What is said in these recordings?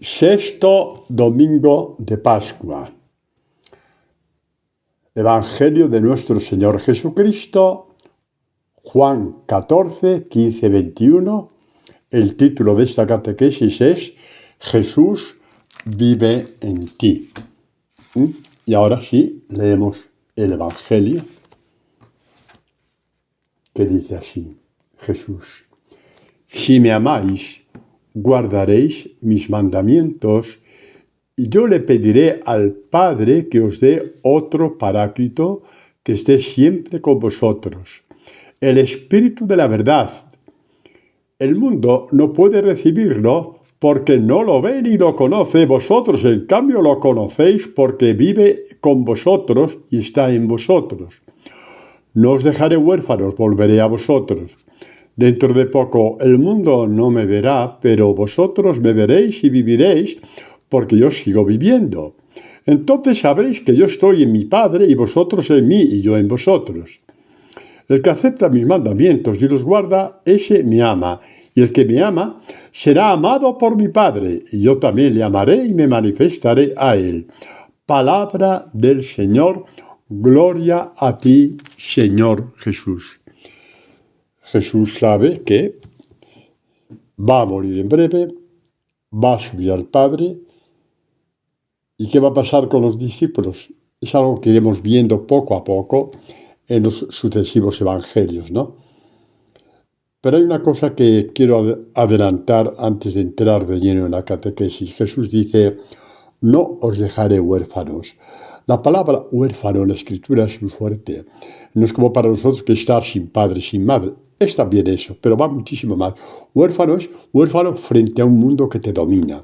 Sexto domingo de Pascua. Evangelio de nuestro Señor Jesucristo, Juan 14, 15, 21. El título de esta catequesis es Jesús vive en ti. Y ahora sí, leemos el Evangelio, que dice así: Jesús: si me amáis, guardaréis mis mandamientos, y yo le pediré al Padre que os dé otro Paráclito que esté siempre con vosotros, el Espíritu de la verdad. El mundo no puede recibirlo porque no lo ve ni lo conoce. Vosotros, en cambio, lo conocéis porque vive con vosotros y está en vosotros. No os dejaré huérfanos, volveré a vosotros. Dentro de poco el mundo no me verá, pero vosotros me veréis y viviréis, porque yo sigo viviendo. Entonces sabréis que yo estoy en mi Padre y vosotros en mí y yo en vosotros. El que acepta mis mandamientos y los guarda, ese me ama, y el que me ama será amado por mi Padre, y yo también le amaré y me manifestaré a él. Palabra del Señor, gloria a ti, Señor Jesús. Jesús sabe que va a morir en breve, va a subir al Padre. ¿Y qué va a pasar con los discípulos? Es algo que iremos viendo poco a poco en los sucesivos evangelios, ¿no? Pero hay una cosa que quiero adelantar antes de entrar de lleno en la catequesis. Jesús dice: no os dejaré huérfanos. La palabra huérfano en la Escritura es muy fuerte. No es como para nosotros que estar sin padre, sin madre. Es también eso, pero va muchísimo más. Huérfano es huérfano frente a un mundo que te domina.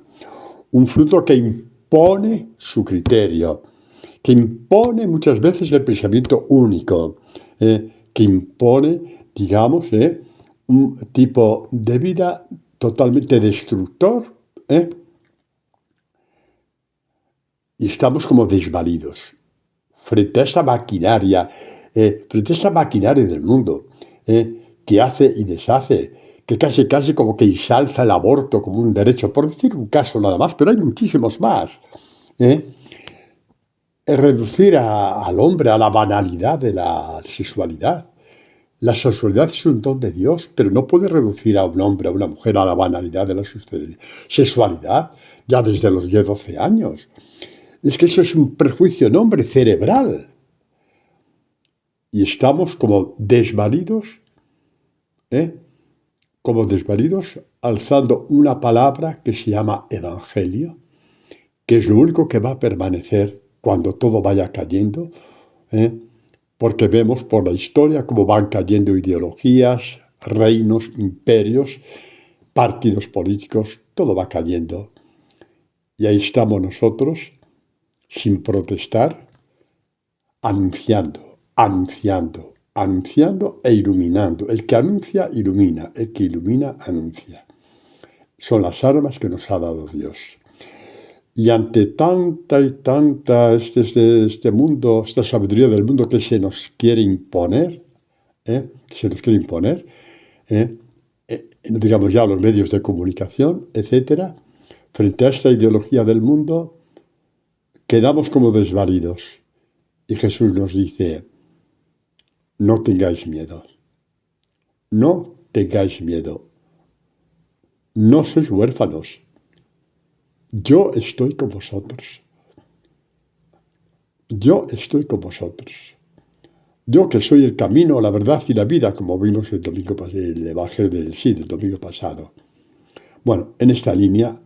Un fruto que impone su criterio, que impone muchas veces el pensamiento único, que impone, digamos, un tipo de vida totalmente destructor, y estamos como desvalidos frente a esta maquinaria, del mundo, que hace y deshace, que casi como que ensalza el aborto como un derecho, por decir un caso nada más, pero hay muchísimos más. Reducir al hombre a la banalidad de la sexualidad. La sexualidad es un don de Dios, pero no puede reducir a un hombre, a una mujer, a la banalidad de la sexualidad ya desde los 10-12 años. Es que eso es un prejuicio, no, hombre, cerebral. Y estamos como desvalidos, alzando una palabra que se llama Evangelio, que es lo único que va a permanecer cuando todo vaya cayendo, porque vemos por la historia cómo van cayendo ideologías, reinos, imperios, partidos políticos, todo va cayendo. Y ahí estamos nosotros, sin protestar, anunciando e iluminando. El que anuncia, ilumina. El que ilumina, anuncia. Son las armas que nos ha dado Dios. Y ante tanta este mundo, esta sabiduría del mundo que se nos quiere imponer, digamos ya los medios de comunicación, etcétera, frente a esta ideología del mundo, quedamos como desvalidos. Y Jesús nos dice: no tengáis miedo. No tengáis miedo. No sois huérfanos. Yo estoy con vosotros. Yo estoy con vosotros. Yo que soy el camino, la verdad y la vida, como vimos el Evangelio del domingo pasado. Bueno, en esta línea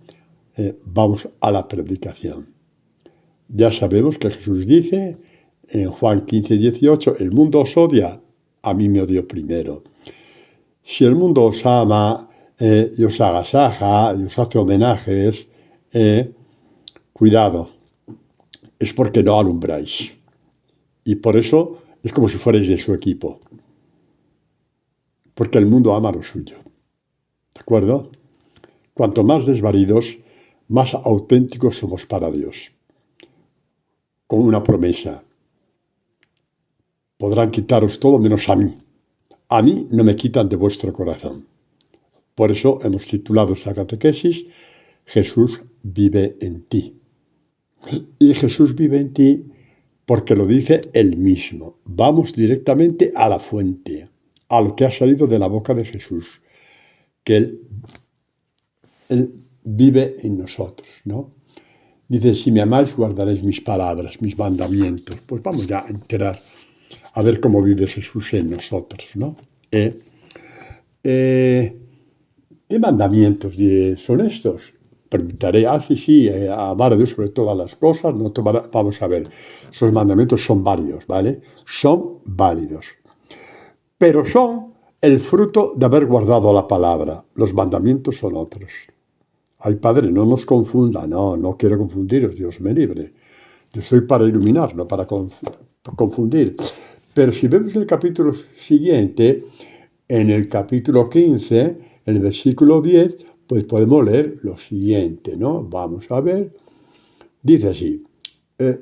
vamos a la predicación. Ya sabemos que Jesús dice en Juan 15, 18, el mundo os odia, a mí me odió primero. Si el mundo os ama y os agasaja y os hace homenajes, cuidado, es porque no alumbráis. Y por eso es como si fuerais de su equipo. Porque el mundo ama lo suyo. ¿De acuerdo? Cuanto más desvalidos, más auténticos somos para Dios. Con una promesa: podrán quitaros todo menos a mí. A mí no me quitan de vuestro corazón. Por eso hemos titulado esta catequesis Jesús vive en ti. Y Jesús vive en ti porque lo dice Él mismo. Vamos directamente a la fuente, a lo que ha salido de la boca de Jesús, que Él vive en nosotros, ¿no? Dice, si me amáis, guardaréis mis palabras, mis mandamientos. Pues vamos ya a enterar, a ver cómo vive Jesús en nosotros, ¿no? ¿Qué mandamientos son estos? Preguntaré, sí, amar a Dios sobre todas las cosas, no tomar, vamos a ver, esos mandamientos son válidos, ¿vale? Son válidos, pero son el fruto de haber guardado la palabra. Los mandamientos son otros. Ay, Padre, no nos confunda, no quiero confundiros, Dios me libre. Yo soy para iluminar, no para confundir. Pero si vemos el capítulo siguiente, en el capítulo 15, el versículo 10, pues podemos leer lo siguiente, ¿no? Vamos a ver. Dice así,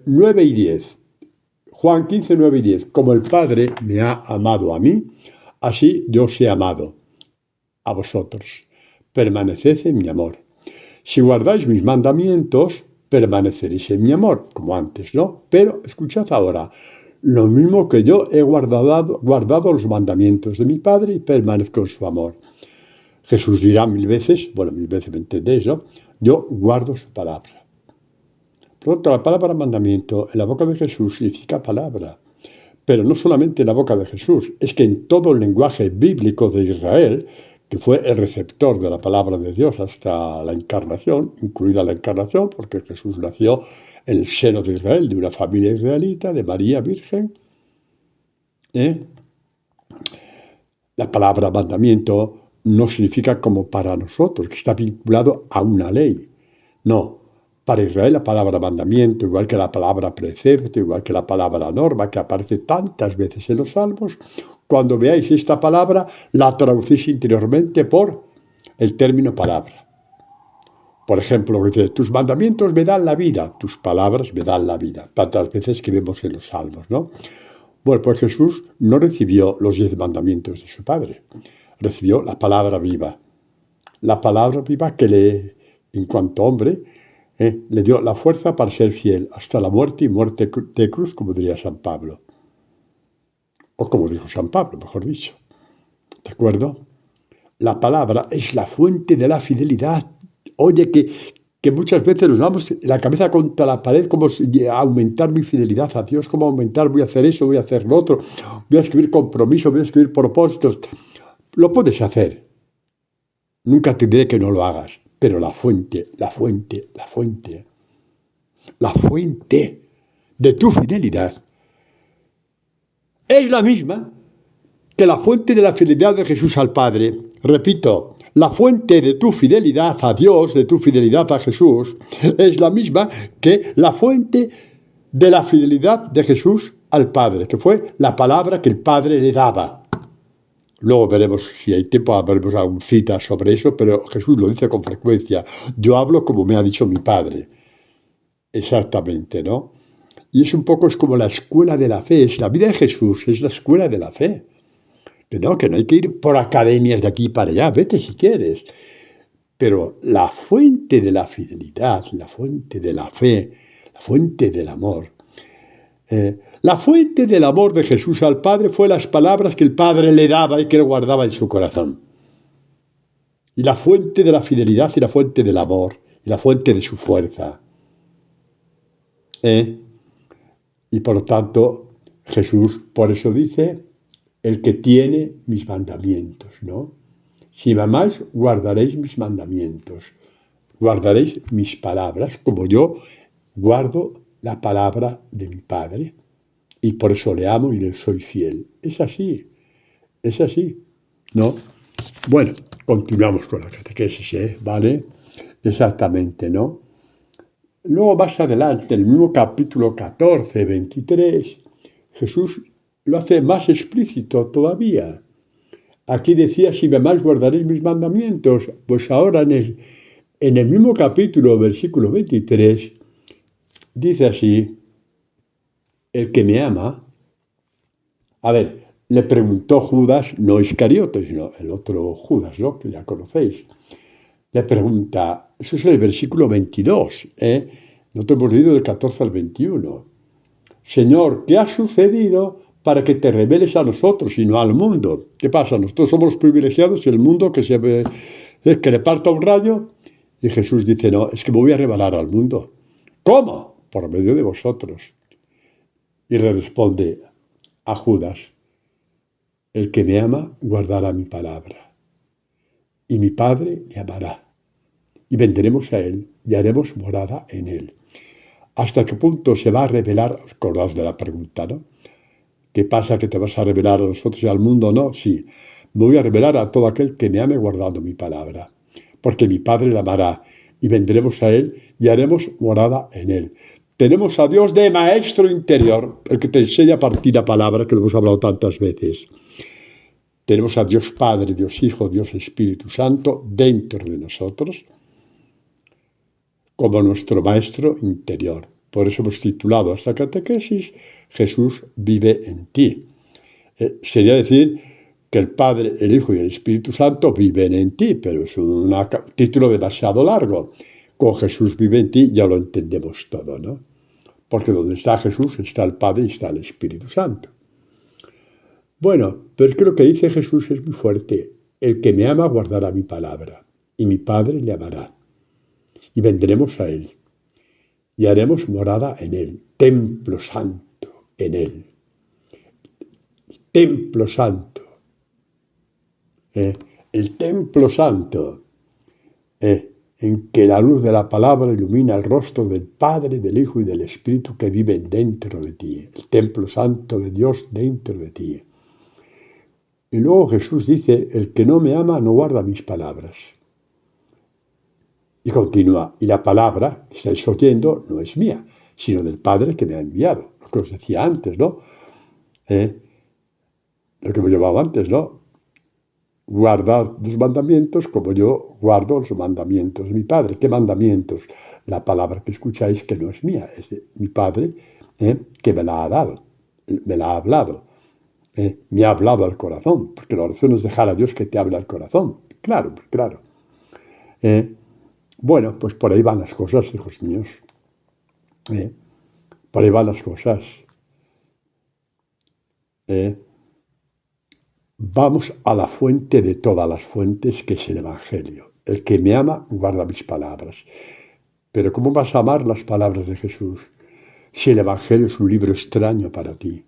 9 y 10. Juan 15, 9 y 10. Como el Padre me ha amado a mí, así yo os he amado a vosotros. Permaneced en mi amor. Si guardáis mis mandamientos, permaneceréis en mi amor, como antes, ¿no? Pero escuchad ahora, lo mismo que yo he guardado los mandamientos de mi Padre y permanezco en su amor. Jesús dirá mil veces me entendéis, ¿no? Yo guardo su palabra. Por lo tanto, la palabra mandamiento en la boca de Jesús significa palabra. Pero no solamente en la boca de Jesús, es que en todo el lenguaje bíblico de Israel, que fue el receptor de la palabra de Dios hasta la encarnación, incluida la encarnación, porque Jesús nació en el seno de Israel, de una familia israelita, de María Virgen. La palabra mandamiento no significa como para nosotros, que está vinculado a una ley. No, para Israel la palabra mandamiento, igual que la palabra precepto, igual que la palabra norma, que aparece tantas veces en los Salmos, cuando veáis esta palabra, la traducís interiormente por el término palabra. Por ejemplo, dice, tus mandamientos me dan la vida, tus palabras me dan la vida. Tantas veces que vemos en los Salmos, ¿no? Bueno, pues Jesús no recibió los 10 mandamientos de su Padre. Recibió la palabra viva. La palabra viva que en cuanto hombre, le dio la fuerza para ser fiel hasta la muerte y muerte de cruz, como diría San Pablo. O como dijo San Pablo, mejor dicho. ¿De acuerdo? La palabra es la fuente de la fidelidad. Oye, que muchas veces nos damos la cabeza contra la pared, como aumentar mi fidelidad a Dios, cómo aumentar, voy a hacer eso, voy a hacer lo otro, voy a escribir compromisos, voy a escribir propósitos. Lo puedes hacer. Nunca te diré que no lo hagas, pero la fuente de tu fidelidad es la misma que la fuente de la fidelidad de Jesús al Padre. Repito, la fuente de tu fidelidad a Dios, de tu fidelidad a Jesús, es la misma que la fuente de la fidelidad de Jesús al Padre, que fue la palabra que el Padre le daba. Luego veremos, si hay tiempo, veremos alguna cita sobre eso, pero Jesús lo dice con frecuencia. Yo hablo como me ha dicho mi Padre. Exactamente, ¿no? Y es como la escuela de la fe. Es la vida de Jesús, es la escuela de la fe. Que no hay que ir por academias de aquí para allá. Vete si quieres. Pero la fuente de la fidelidad, la fuente de la fe, la fuente del amor, la fuente del amor de Jesús al Padre fue las palabras que el Padre le daba y que él guardaba en su corazón. Y la fuente de la fidelidad y la fuente del amor y la fuente de su fuerza. Y por lo tanto, Jesús por eso dice, el que tiene mis mandamientos, ¿no? Si me amáis, guardaréis mis mandamientos. Guardaréis mis palabras, como yo guardo la palabra de mi Padre. Y por eso le amo y le soy fiel. Es así, ¿no? Bueno, continuamos con la catequesis, ¿vale? Exactamente, ¿no? Luego más adelante, en el mismo capítulo 14, 23, Jesús lo hace más explícito todavía. Aquí decía, si me amáis, guardaréis mis mandamientos. Pues ahora en el mismo capítulo, versículo 23, dice así, el que me ama. A ver, le preguntó Judas, no Iscariote, sino el otro Judas, ¿no? Que ya conocéis. Le pregunta, Eso es el versículo 22. No te hemos leído del 14 al 21. Señor, ¿qué ha sucedido para que te reveles a nosotros y no al mundo? ¿Qué pasa? Nosotros somos los privilegiados y el mundo que le parta un rayo. Y Jesús dice, no, es que me voy a revelar al mundo. ¿Cómo? Por medio de vosotros. Y le responde a Judas, el que me ama guardará mi palabra, y mi Padre le amará, y vendremos a él y haremos morada en él. ¿Hasta qué punto se va a revelar? ¿Os acordáis de la pregunta, no? ¿Qué pasa, que te vas a revelar a nosotros y al mundo no? Sí, me voy a revelar a todo aquel que me ame guardando mi palabra, porque mi Padre le amará, y vendremos a él y haremos morada en él. Tenemos a Dios de maestro interior, el que te enseña a partir la palabra, que lo hemos hablado tantas veces. Tenemos a Dios Padre, Dios Hijo, Dios Espíritu Santo dentro de nosotros, como nuestro maestro interior. Por eso hemos titulado esta catequesis, Jesús vive en ti. Sería decir que el Padre, el Hijo y el Espíritu Santo viven en ti, pero es un título demasiado largo. Con Jesús vive en ti ya lo entendemos todo, ¿no? Porque donde está Jesús está el Padre y está el Espíritu Santo. Bueno, pero es que lo que dice Jesús es muy fuerte. El que me ama guardará mi palabra, y mi Padre le amará. Y vendremos a él, y haremos morada en él, templo santo en él. Templo santo. El templo santo, en que la luz de la palabra ilumina el rostro del Padre, del Hijo y del Espíritu que viven dentro de ti. El templo santo de Dios dentro de ti. Y luego Jesús dice, el que no me ama no guarda mis palabras. Y continúa, y la palabra que estáis oyendo no es mía, sino del Padre que me ha enviado. Lo que os decía antes, ¿no? Lo que me llevaba antes, ¿no? Guardad los mandamientos como yo guardo los mandamientos de mi Padre. ¿Qué mandamientos? La palabra que escucháis que no es mía, es de mi Padre, que me la ha dado, me la ha hablado. Me ha hablado al corazón, porque la oración es dejar a Dios que te hable al corazón. Claro, claro. Bueno, pues por ahí van las cosas, hijos míos. Por ahí van las cosas. Vamos a la fuente de todas las fuentes, que es el Evangelio. El que me ama guarda mis palabras. Pero ¿cómo vas a amar las palabras de Jesús si el Evangelio es un libro extraño para ti?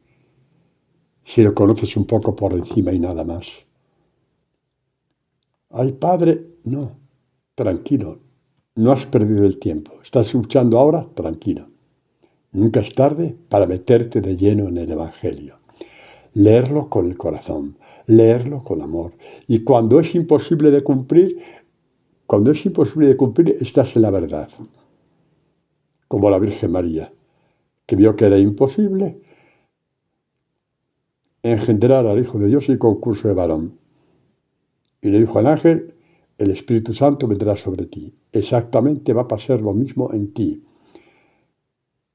Si lo conoces un poco por encima y nada más. Ay, Padre, no, tranquilo, no has perdido el tiempo. ¿Estás escuchando ahora? Tranquilo. Nunca es tarde para meterte de lleno en el Evangelio. Leerlo con el corazón, leerlo con amor. Y cuando es imposible de cumplir, estás en la verdad. Como la Virgen María, que vio que era imposible engendrar al Hijo de Dios y concurso de varón. Y le dijo al ángel, el Espíritu Santo vendrá sobre ti. Exactamente va a pasar lo mismo en ti.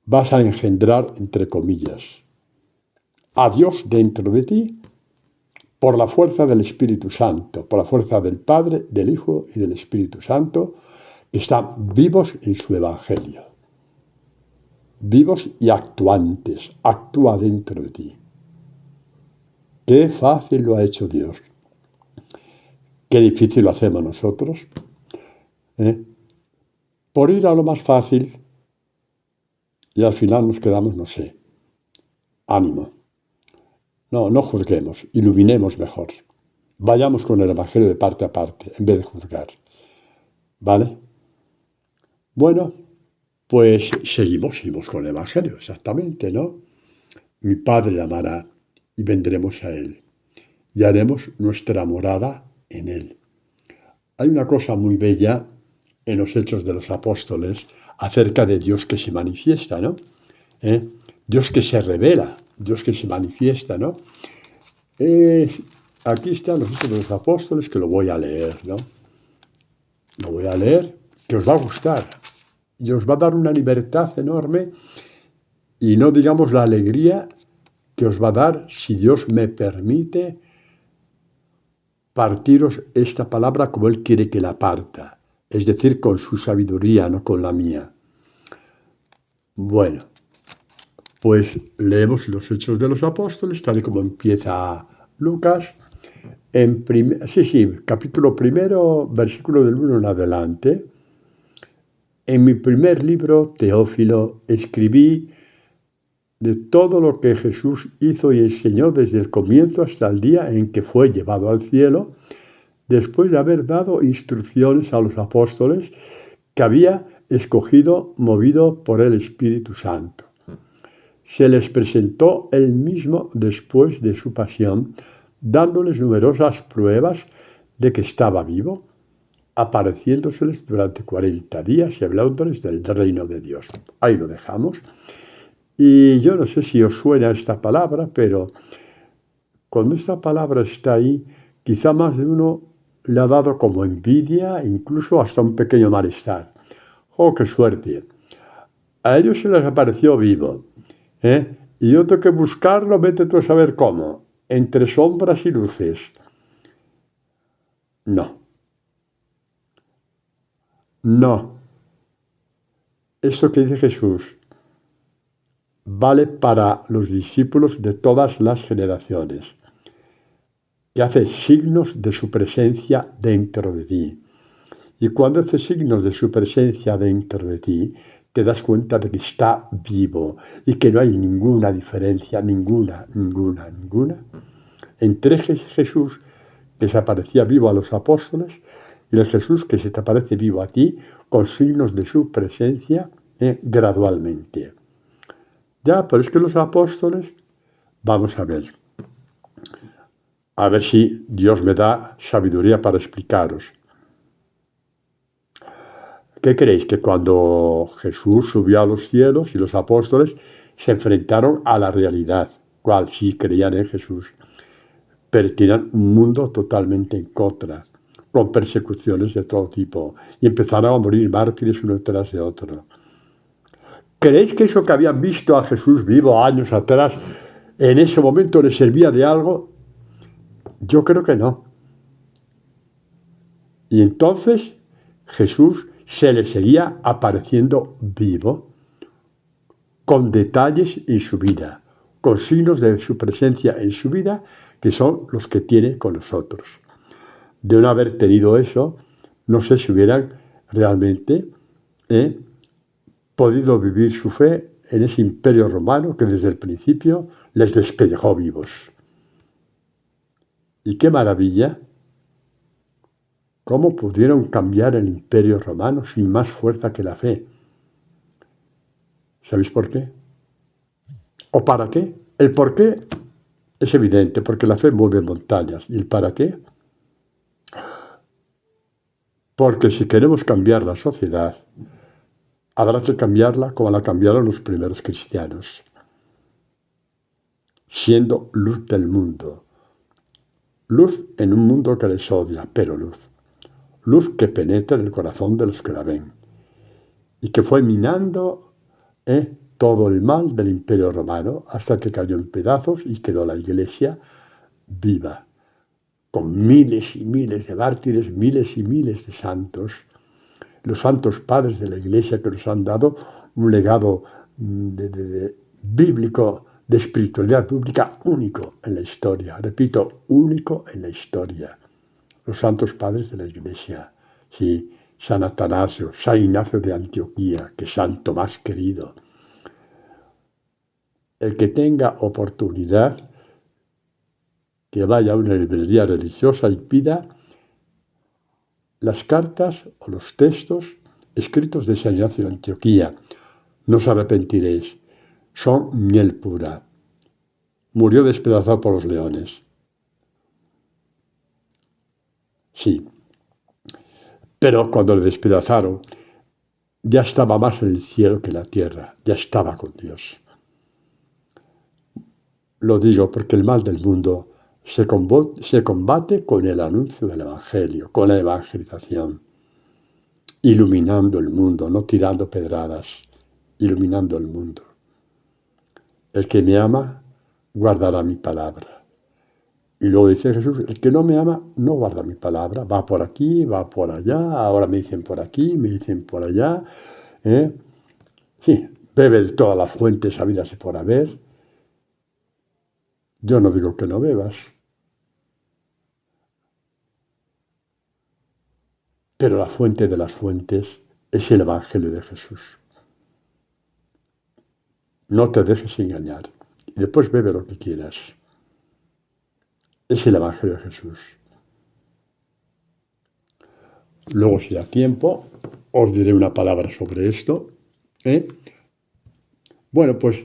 Vas a engendrar, entre comillas, a Dios dentro de ti por la fuerza del Espíritu Santo, por la fuerza del Padre, del Hijo y del Espíritu Santo, que están vivos en su Evangelio. Vivos y actuantes. Actúa dentro de ti. Qué fácil lo ha hecho Dios. Qué difícil lo hacemos nosotros. Por ir a lo más fácil y al final nos quedamos, no sé. Ánimo. No juzguemos, iluminemos mejor. Vayamos con el Evangelio de parte a parte, en vez de juzgar. ¿Vale? Bueno, pues seguimos con el Evangelio, exactamente, ¿no? Mi Padre le amará y vendremos a él y haremos nuestra morada en él. Hay una cosa muy bella en los Hechos de los Apóstoles acerca de Dios que se manifiesta, ¿no? Dios que se revela, Dios que se manifiesta, ¿no? Aquí están los Hechos de los Apóstoles, que lo voy a leer, ¿no? Lo voy a leer, que os va a gustar y os va a dar una libertad enorme y no digamos la alegría que os va a dar si Dios me permite partiros esta palabra como Él quiere que la parta. es decir, con su sabiduría, no con la mía. Bueno, pues leemos los Hechos de los Apóstoles, tal y como empieza Lucas. Capítulo primero, versículo del 1 en adelante. En mi primer libro, Teófilo, escribí de todo lo que Jesús hizo y enseñó desde el comienzo hasta el día en que fue llevado al cielo, después de haber dado instrucciones a los apóstoles que había escogido movido por el Espíritu Santo. Se les presentó él mismo después de su pasión, dándoles numerosas pruebas de que estaba vivo, apareciéndoseles durante 40 días y hablándoles del reino de Dios. Ahí lo dejamos. Y yo no sé si os suena esta palabra, pero cuando esta palabra está ahí, quizá más de uno le ha dado como envidia, incluso hasta un pequeño malestar. ¡Oh, qué suerte! A ellos se les apareció vivo, ¿eh? Y yo tengo que buscarlo, vete tú a saber cómo, entre sombras y luces. No. No. Esto que dice Jesús vale para los discípulos de todas las generaciones, que hace signos de su presencia dentro de ti. Y cuando hace signos de su presencia dentro de ti, te das cuenta de que está vivo y que no hay ninguna diferencia, ninguna, entre Jesús que se aparecía vivo a los apóstoles y el Jesús que se te aparece vivo a ti con signos de su presencia gradualmente. Ya, pero es que los apóstoles, vamos a ver si Dios me da sabiduría para explicaros. ¿Qué creéis? Que cuando Jesús subió a los cielos y los apóstoles se enfrentaron a la realidad, cual sí creían en Jesús, pero tenían un mundo totalmente en contra, con persecuciones de todo tipo, y empezaron a morir mártires uno tras de otro. ¿Creéis que eso que habían visto a Jesús vivo años atrás, en ese momento les servía de algo? Yo creo que no. Y entonces Jesús se le seguía apareciendo vivo, con detalles en su vida, con signos de su presencia en su vida, que son los que tiene con nosotros. De no haber tenido eso, no sé si hubieran realmente podido vivir su fe en ese imperio romano que desde el principio les despellejó vivos. Y qué maravilla, cómo pudieron cambiar el imperio romano sin más fuerza que la fe. ¿Sabéis por qué? ¿O para qué? El por qué es evidente, porque la fe mueve montañas. ¿Y el para qué? Porque si queremos cambiar la sociedad, habrá que cambiarla como la cambiaron los primeros cristianos, siendo luz del mundo. Luz en un mundo que les odia, pero luz. Luz que penetra en el corazón de los que la ven. Y que fue minando todo el mal del Imperio Romano hasta que cayó en pedazos y quedó la Iglesia viva, con miles y miles de mártires, miles y miles de santos. Los santos padres de la Iglesia que nos han dado un legado bíblico, de espiritualidad pública único en la historia. Repito, único en la historia. Los santos padres de la Iglesia, sí, San Atanasio, San Ignacio de Antioquía, que santo más querido. El que tenga oportunidad, que vaya a una librería religiosa y pida las cartas o los textos escritos de San Ignacio de Antioquía. No os arrepentiréis, son miel pura. Murió despedazado por los leones. Sí, pero cuando le despedazaron, ya estaba más en el cielo que en la tierra, ya estaba con Dios. Lo digo porque el mal del mundo se combate con el anuncio del Evangelio, con la evangelización, iluminando el mundo, no tirando pedradas, iluminando el mundo. El que me ama guardará mi palabra. Y luego dice Jesús, el que no me ama no guarda mi palabra, va por aquí, va por allá, ahora me dicen por aquí, me dicen por allá. ¿eh? Sí, bebe de todas las fuentes habidas y por haber. Yo no digo que no bebas, pero la fuente de las fuentes es el Evangelio de Jesús. No te dejes engañar. Y después bebe lo que quieras. Es el Evangelio de Jesús. Luego, si da tiempo, os diré una palabra sobre esto. ¿eh? Bueno, pues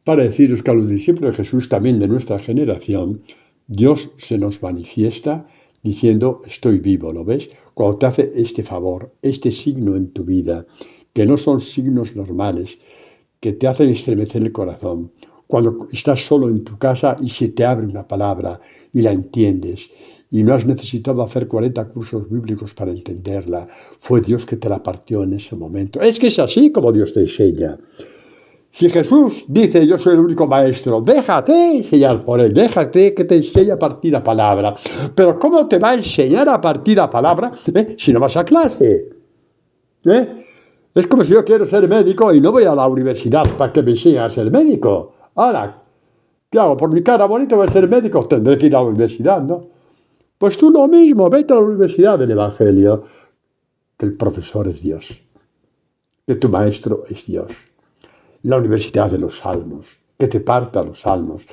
para deciros que a los discípulos de Jesús, también de nuestra generación, Dios se nos manifiesta diciendo, estoy vivo, ¿lo ves? Cuando te hace este favor, este signo en tu vida, que no son signos normales, que te hacen estremecer el corazón. Cuando estás solo en tu casa y se te abre una palabra y la entiendes, y no has necesitado hacer 40 cursos bíblicos para entenderla, fue Dios que te la partió en ese momento. Es que es así como Dios te enseña. Si Jesús dice, yo soy el único maestro, déjate enseñar por él, déjate que te enseñe a partir la palabra. Pero ¿cómo te va a enseñar a partir la palabra si no vas a clase? Es como si yo quiero ser médico y no voy a la universidad para que me enseñen a ser médico. Ahora, ¿qué hago? Por mi cara bonita voy a ser médico, tendré que ir a la universidad, ¿no? Pues tú lo mismo, vete a la universidad del Evangelio, que el profesor es Dios, que tu maestro es Dios. La universidad de los salmos, que te parta los salmos,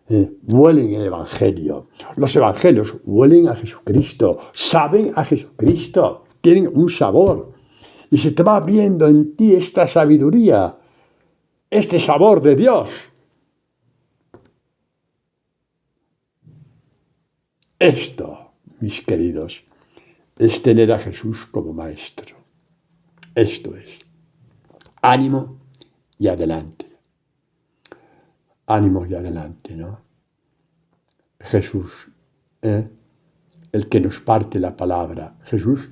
huelen el Evangelio. Los Evangelios huelen a Jesucristo, saben a Jesucristo, tienen un sabor. Y se te va abriendo en ti esta sabiduría, este sabor de Dios. Esto, mis queridos, es tener a Jesús como maestro. Esto es. Ánimo y adelante. Ánimo y adelante, ¿no? Jesús, el que nos parte la palabra. Jesús,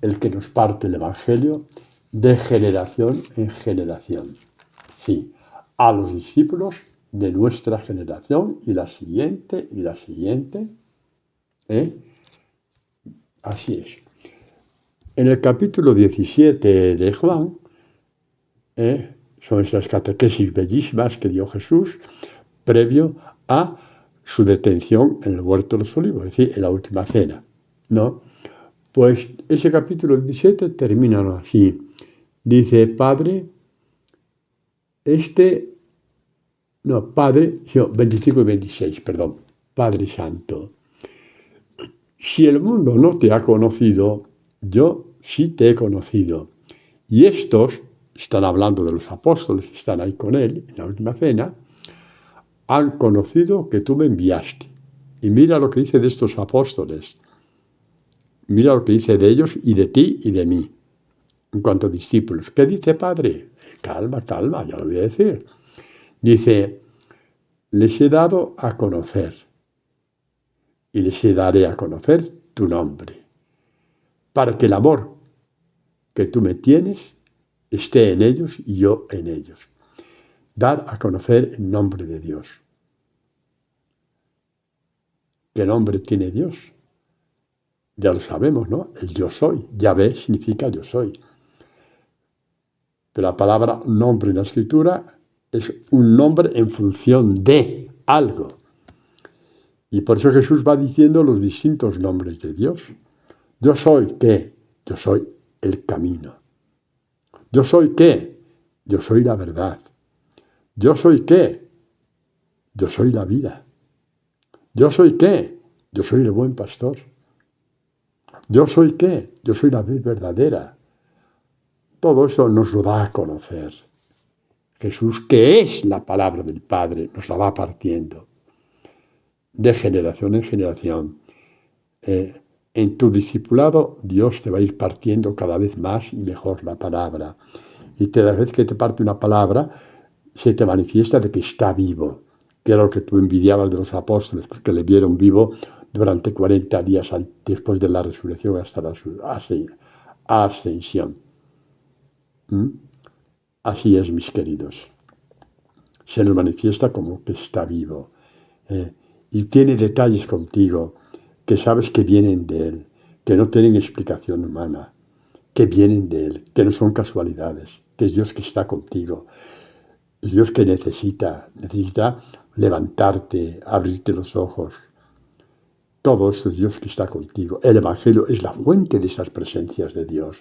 el que nos parte el Evangelio de generación en generación. Sí, a los discípulos de nuestra generación y la siguiente y la siguiente. Así es. En el capítulo 17 de Juan, son estas catequesis bellísimas que dio Jesús previo a su detención en el huerto de los olivos, es decir, en la última cena, ¿no? Pues ese capítulo 17 termina así. Dice, Padre, Padre, 25 y 26, perdón, Padre Santo, si el mundo no te ha conocido, yo sí te he conocido. Y estos, están hablando de los apóstoles que están ahí con él en la última cena, han conocido que tú me enviaste. Y mira lo que dice de estos apóstoles. Mira lo que dice de ellos y de ti y de mí. En cuanto a discípulos. ¿Qué dice Padre? Calma, calma, ya lo voy a decir. Dice, les he dado a conocer y les daré a conocer tu nombre, para que el amor que tú me tienes esté en ellos y yo en ellos. Dar a conocer el nombre de Dios. ¿Qué nombre tiene Dios? Ya lo sabemos, ¿no? El yo soy. Yahvé significa yo soy. Pero la palabra nombre en la Escritura es un nombre en función de algo. Y por eso Jesús va diciendo los distintos nombres de Dios. Yo soy ¿qué? Yo soy el camino. Yo soy ¿qué? Yo soy la verdad. Yo soy ¿qué? Yo soy la vida. Yo soy ¿qué? Yo soy el buen pastor. Yo soy ¿qué? Yo soy la vid verdadera. Todo eso nos lo da a conocer. Jesús, que es la palabra del Padre, nos la va partiendo. De generación en generación. En tu discipulado, Dios te va a ir partiendo cada vez más y mejor la palabra. Y cada vez que te parte una palabra, se te manifiesta de que está vivo, que era lo que tú envidiabas de los apóstoles, porque le vieron vivo durante 40 días después de la resurrección hasta la ascensión. Así es, mis queridos. Se nos manifiesta como que está vivo. y tiene detalles contigo que sabes que vienen de Él, que no tienen explicación humana, que vienen de Él, que no son casualidades, que es Dios que está contigo, es Dios que necesita levantarte, abrirte los ojos. Todo esto es Dios que está contigo. El Evangelio es la fuente de esas presencias de Dios.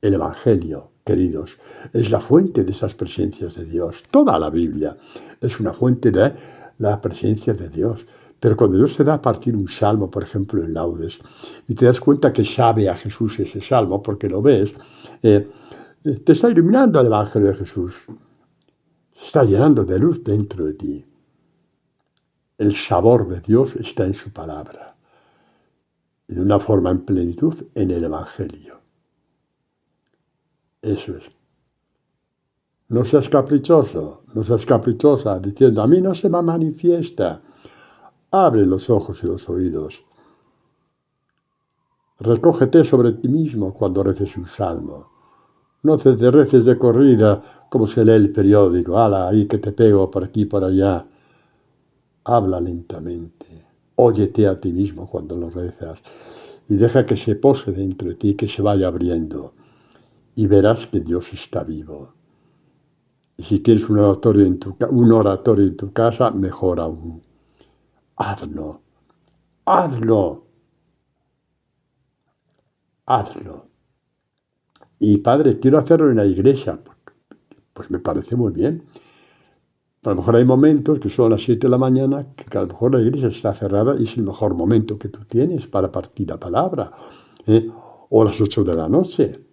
El Evangelio, queridos, es la fuente de esas presencias de Dios. Toda la Biblia es una fuente de la presencia de Dios. Pero cuando Dios te da a partir un salmo, por ejemplo, en Laudes, y te das cuenta que sabe a Jesús ese salmo, porque lo ves, te está iluminando el Evangelio de Jesús. Se está llenando de luz dentro de ti. El sabor de Dios está en su palabra. Y de una forma en plenitud en el Evangelio. Eso es. No seas caprichoso, no seas caprichosa, diciendo, a mí no se me manifiesta. Abre los ojos y los oídos. Recógete sobre ti mismo cuando reces un salmo. No te reces de corrida como se lee el periódico. ¡Hala, ahí que te pego por aquí y por allá! Habla lentamente. Óyete a ti mismo cuando lo rezas. Y deja que se pose dentro de ti, que se vaya abriendo. Y verás que Dios está vivo. Y si tienes un oratorio en tu casa, mejor aún. Hazlo. Hazlo. Hazlo. Y padre, quiero hacerlo en la iglesia. Pues me parece muy bien. A lo mejor hay momentos que son las 7 de la mañana, que a lo mejor la iglesia está cerrada y es el mejor momento que tú tienes para partir la palabra. O las 8 de la noche.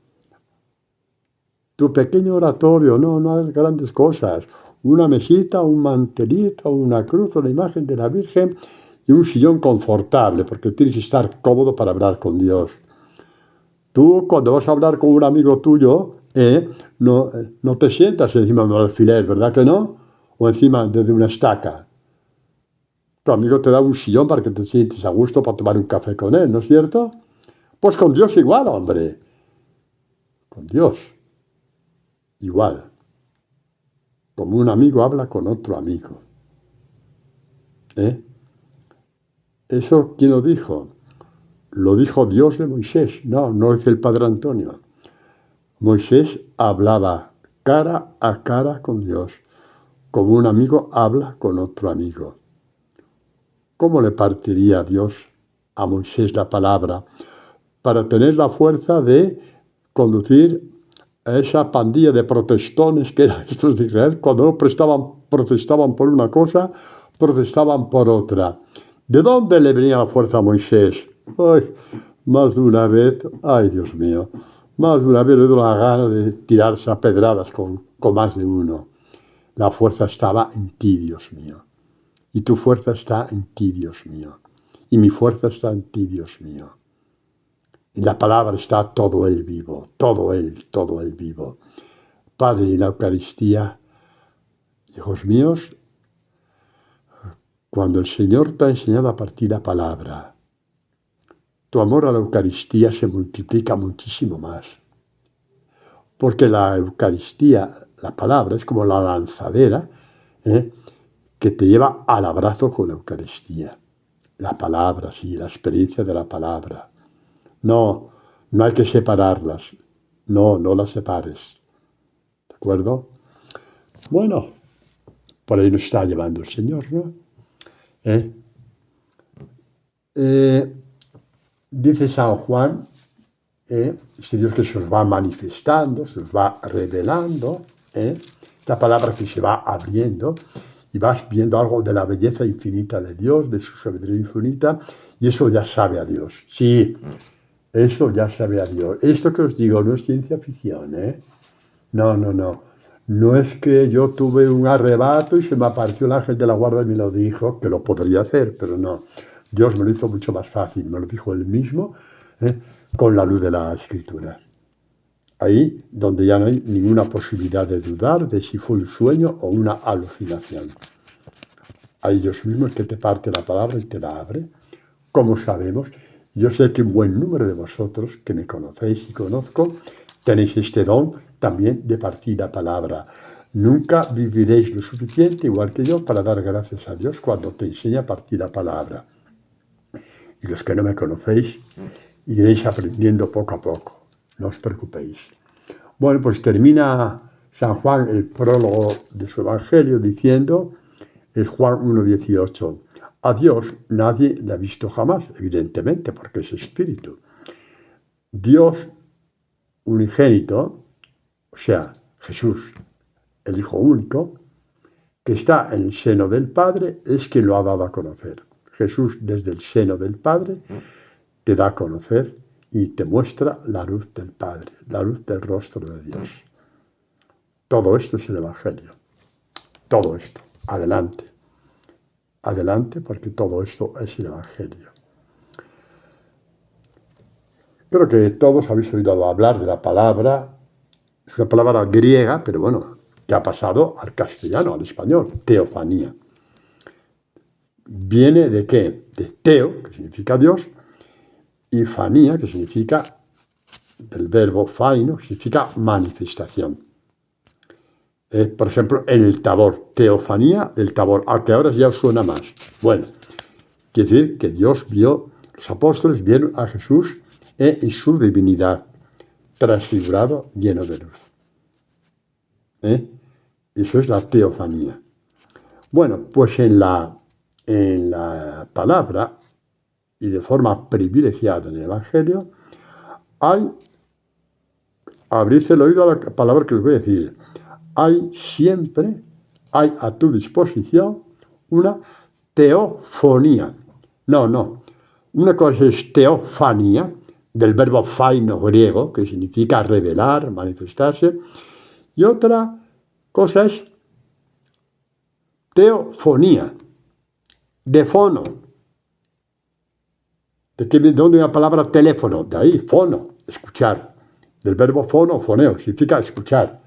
Tu pequeño oratorio, no hagas grandes cosas. Una mesita, un mantelito, una cruz, una imagen de la Virgen y un sillón confortable, porque tienes que estar cómodo para hablar con Dios. Tú, cuando vas a hablar con un amigo tuyo, no te sientas encima de un alfiler, ¿verdad que no? O encima de una estaca. Tu amigo te da un sillón para que te sientes a gusto para tomar un café con él, ¿no es cierto? Pues con Dios igual, hombre. Con Dios igual. Como un amigo habla con otro amigo. ¿Eso quién lo dijo? Lo dijo Dios de Moisés. No lo dice el Padre Antonio. Moisés hablaba cara a cara con Dios, como un amigo habla con otro amigo. ¿Cómo le partiría Dios a Moisés la palabra para tener la fuerza de conducir a esa pandilla de protestones que eran estos de Israel? Cuando no protestaban por una cosa, protestaban por otra. ¿De dónde le venía la fuerza a Moisés? Ay, más de una vez, ay Dios mío, más de una vez le dio la gana de tirarse a pedradas con más de uno. La fuerza estaba en ti, Dios mío. Y tu fuerza está en ti, Dios mío. Y mi fuerza está en ti, Dios mío. En la palabra está todo Él vivo, todo Él vivo. Padre, en la Eucaristía, hijos míos, cuando el Señor te ha enseñado a partir la palabra, tu amor a la Eucaristía se multiplica muchísimo más. Porque la Eucaristía, la palabra, es como la lanzadera que te lleva al abrazo con la Eucaristía. La palabra, sí, la experiencia de la palabra. No hay que separarlas. No las separes. ¿De acuerdo? Bueno, por ahí nos está llevando el Señor, ¿no? Dice San Juan, este Dios que se os va manifestando, se os va revelando, esta palabra que se va abriendo, y vas viendo algo de la belleza infinita de Dios, de su sabiduría infinita, y eso ya sabe a Dios. Sí, eso ya sabe a Dios. Esto que os digo no es ciencia ficción, No. No es que yo tuve un arrebato y se me apareció el ángel de la guarda y me lo dijo, que lo podría hacer, pero no. Dios me lo hizo mucho más fácil, me lo dijo Él mismo, con la luz de la Escritura. Ahí donde ya no hay ninguna posibilidad de dudar de si fue un sueño o una alucinación. Ahí Dios mismo es que te parte la palabra y te la abre. Como sabemos, yo sé que un buen número de vosotros, que me conocéis y conozco, tenéis este don también de partir la palabra. Nunca viviréis lo suficiente, igual que yo, para dar gracias a Dios cuando te enseña a partir la palabra. Y los que no me conocéis, iréis aprendiendo poco a poco. No os preocupéis. Bueno, pues termina San Juan el prólogo de su Evangelio diciendo, es Juan 1,18, a Dios nadie le ha visto jamás, evidentemente, porque es espíritu. Dios unigénito, o sea, Jesús, el Hijo único, que está en el seno del Padre, es quien lo ha dado a conocer. Jesús, desde el seno del Padre, te da a conocer y te muestra la luz del Padre, la luz del rostro de Dios. Todo esto es el Evangelio. Todo esto. Adelante. Adelante, porque todo esto es el Evangelio. Creo que todos habéis oído hablar de la palabra, es una palabra griega, pero bueno, que ha pasado al castellano, al español, teofanía. ¿Viene de qué? De teo, que significa Dios, y fanía, que significa, del verbo faino, que significa manifestación. Por ejemplo, en el Tabor, teofanía del Tabor, a que ahora ya suena más. Bueno, quiere decir que Dios vio, los apóstoles vieron a Jesús en su divinidad, transfigurado, lleno de luz. Eso es la teofanía. Bueno, pues en la palabra, y de forma privilegiada en el Evangelio, abrirse el oído a la palabra que les voy a decir. Siempre hay a tu disposición una teofonía. No. Una cosa es teofanía, del verbo faino griego, que significa revelar, manifestarse, y otra cosa es teofonía, de fono. ¿De dónde la palabra teléfono? De ahí, fono, escuchar. Del verbo fono, foneo, significa escuchar.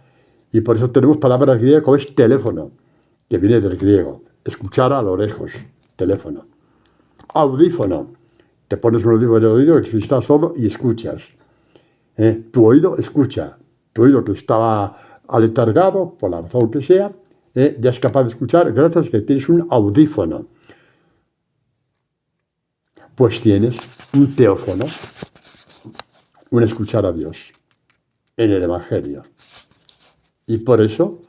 Y por eso tenemos palabras griegas como es teléfono, que viene del griego. Escuchar a lo lejos, teléfono. Audífono. Te pones un audífono en el oído, si estás sordo, y escuchas. Tu oído escucha. Tu oído que estaba aletargado, por la razón que sea, ya es capaz de escuchar gracias a que tienes un audífono. Pues tienes un teófono, un escuchar a Dios en el Evangelio. Y por eso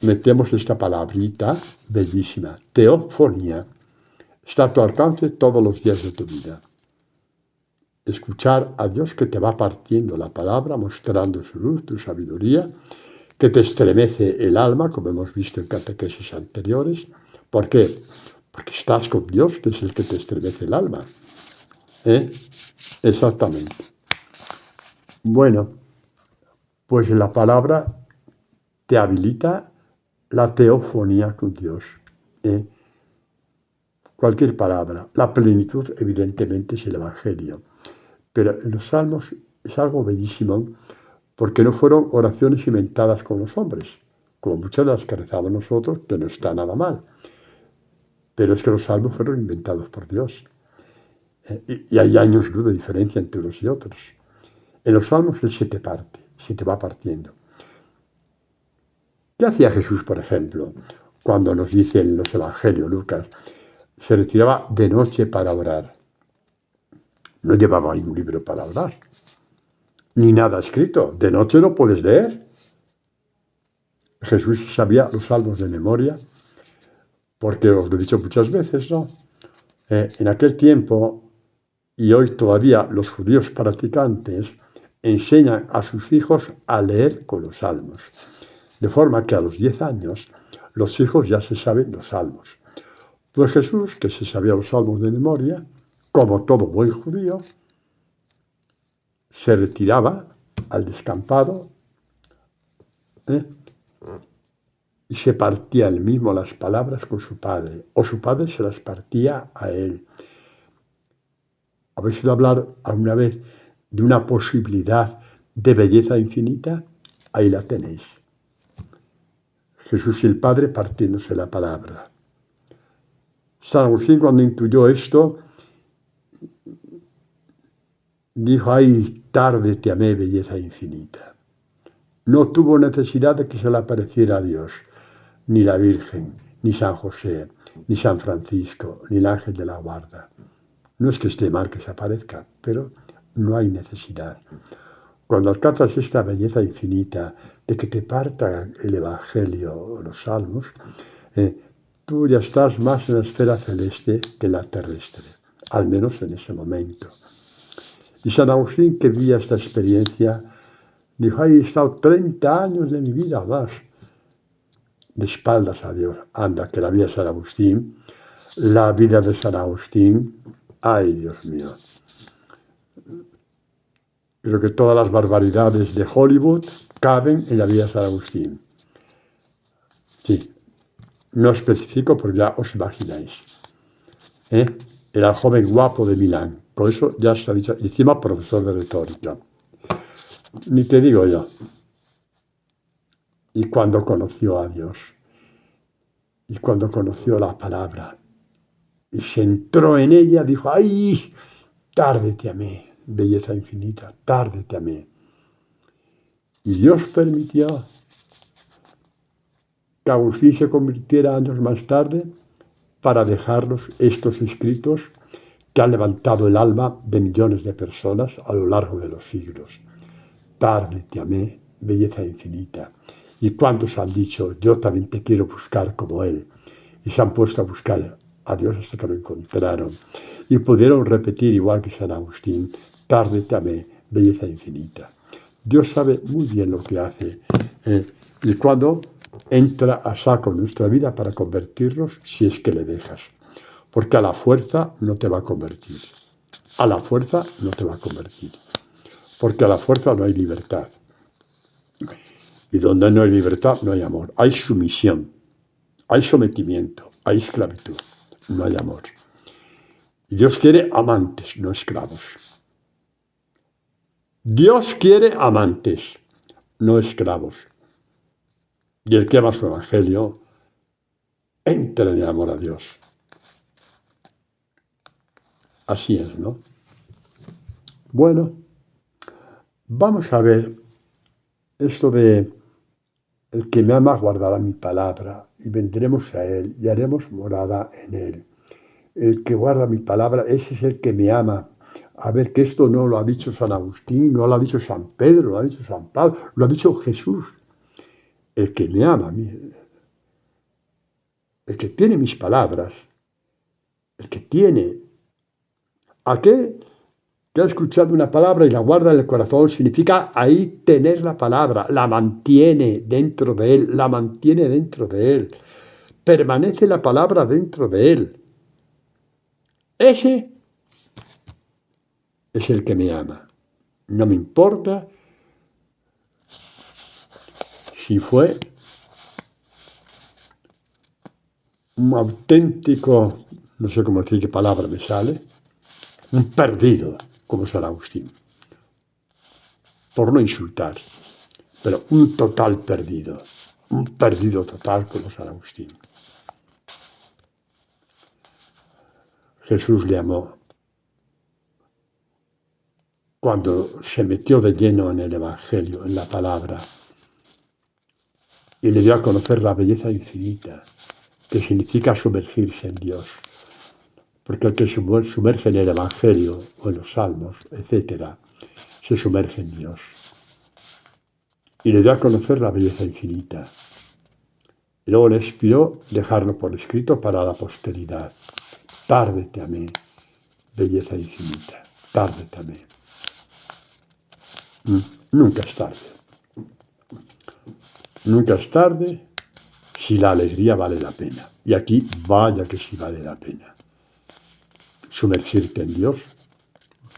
metemos esta palabrita bellísima, teofonía. Está a tu alcance todos los días de tu vida. Escuchar a Dios que te va partiendo la palabra, mostrando su luz, tu sabiduría, que te estremece el alma, como hemos visto en catequesis anteriores. ¿Por qué? Porque estás con Dios, que es el que te estremece el alma. Exactamente. Bueno, pues la palabra te habilita la teofonía con Dios. Cualquier palabra. La plenitud, evidentemente, es el Evangelio. Pero en los Salmos es algo bellísimo, porque no fueron oraciones inventadas con los hombres, como muchas de las que rezamos nosotros, que no está nada mal. Pero es que los Salmos fueron inventados por Dios. Y hay años luz de diferencia entre unos y otros. En los Salmos Él se te parte, se te va partiendo. ¿Qué hacía Jesús, por ejemplo, cuando nos dice en los Evangelios, Lucas? Se retiraba de noche para orar. No llevaba ningún libro para orar, ni nada escrito. De noche no puedes leer. Jesús sabía los salmos de memoria, porque os lo he dicho muchas veces, ¿no? En aquel tiempo, y hoy todavía los judíos practicantes enseñan a sus hijos a leer con los salmos. De forma que a los 10 años los hijos ya se saben los salmos. Pues Jesús, que se sabía los salmos de memoria, como todo buen judío, se retiraba al descampado y se partía él mismo las palabras con su padre, o su padre se las partía a él. ¿Habéis oído hablar alguna vez de una posibilidad de belleza infinita? Ahí la tenéis. Jesús y el Padre partiéndose la palabra. San Agustín, cuando intuyó esto, dijo: ay, tarde te amé, belleza infinita. No tuvo necesidad de que se le apareciera a Dios, ni la Virgen, ni San José, ni San Francisco, ni el ángel de la guarda. No es que esté mal que se aparezca, pero no hay necesidad. Cuando alcanzas esta belleza infinita de que te parta el Evangelio o los Salmos, tú ya estás más en la esfera celeste que en la terrestre, al menos en ese momento. Y San Agustín, que vivía esta experiencia, dijo, he estado 30 años de mi vida más de espaldas a Dios. Anda, que la vida de San Agustín, la vida de San Agustín, ay Dios mío. Creo que todas las barbaridades de Hollywood caben en la vida de San Agustín. Sí, no especifico porque ya os imagináis. Era el joven guapo de Milán. Por eso ya está dicho. Encima profesor de retórica. Ni te digo yo. Y cuando conoció a Dios. Y cuando conoció la palabra. Y se entró en ella, dijo, ¡ay! Tarde te amé, belleza infinita, tarde te amé. Y Dios permitió que Agustín se convirtiera años más tarde para dejarlos estos escritos que han levantado el alma de millones de personas a lo largo de los siglos. Tarde te amé, belleza infinita. ¿Y cuántos han dicho, yo también te quiero buscar como Él? Y se han puesto a buscar a Dios hasta que lo encontraron. Y pudieron repetir, igual que San Agustín, tarde te amé, belleza infinita. Dios sabe muy bien lo que hace. Y cuando entra a saco en nuestra vida para convertirnos, si es que le dejas. Porque a la fuerza no te va a convertir. A la fuerza no te va a convertir. Porque a la fuerza no hay libertad. Y donde no hay libertad, no hay amor. Hay sumisión, hay sometimiento, hay esclavitud, no hay amor. Y Dios quiere amantes, no esclavos. Dios quiere amantes, no esclavos. Y el que ama su evangelio, entra en el amor a Dios. Así es, ¿no? Bueno, vamos a ver esto de el que me ama guardará mi palabra y vendremos a él y haremos morada en él. El que guarda mi palabra, ese es el que me ama. A ver, que esto no lo ha dicho San Agustín, no lo ha dicho San Pedro, lo ha dicho San Pablo, lo ha dicho Jesús. El que me ama, el que tiene mis palabras, el que tiene aquel que ha escuchado una palabra y la guarda en el corazón, significa ahí tener la palabra, la mantiene dentro de él, la mantiene dentro de él. Permanece la palabra dentro de él. Ese es el que me ama. No me importa si fue un auténtico, no sé cómo decir qué palabra me sale, un perdido, como San Agustín, por no insultar, pero un total perdido, un perdido total como San Agustín. Jesús le amó cuando se metió de lleno en el Evangelio, en la palabra, y le dio a conocer la belleza infinita, que significa sumergirse en Dios. Porque el que sumerge en el Evangelio o en los Salmos, etc., se sumerge en Dios. Y le dio a conocer la belleza infinita. Y luego le inspiró dejarlo por escrito para la posteridad. Tarde te amé, belleza infinita. Tarde te amé. Nunca es tarde. Nunca es tarde si la alegría vale la pena. Y aquí vaya que sí vale la pena. Sumergirte en Dios,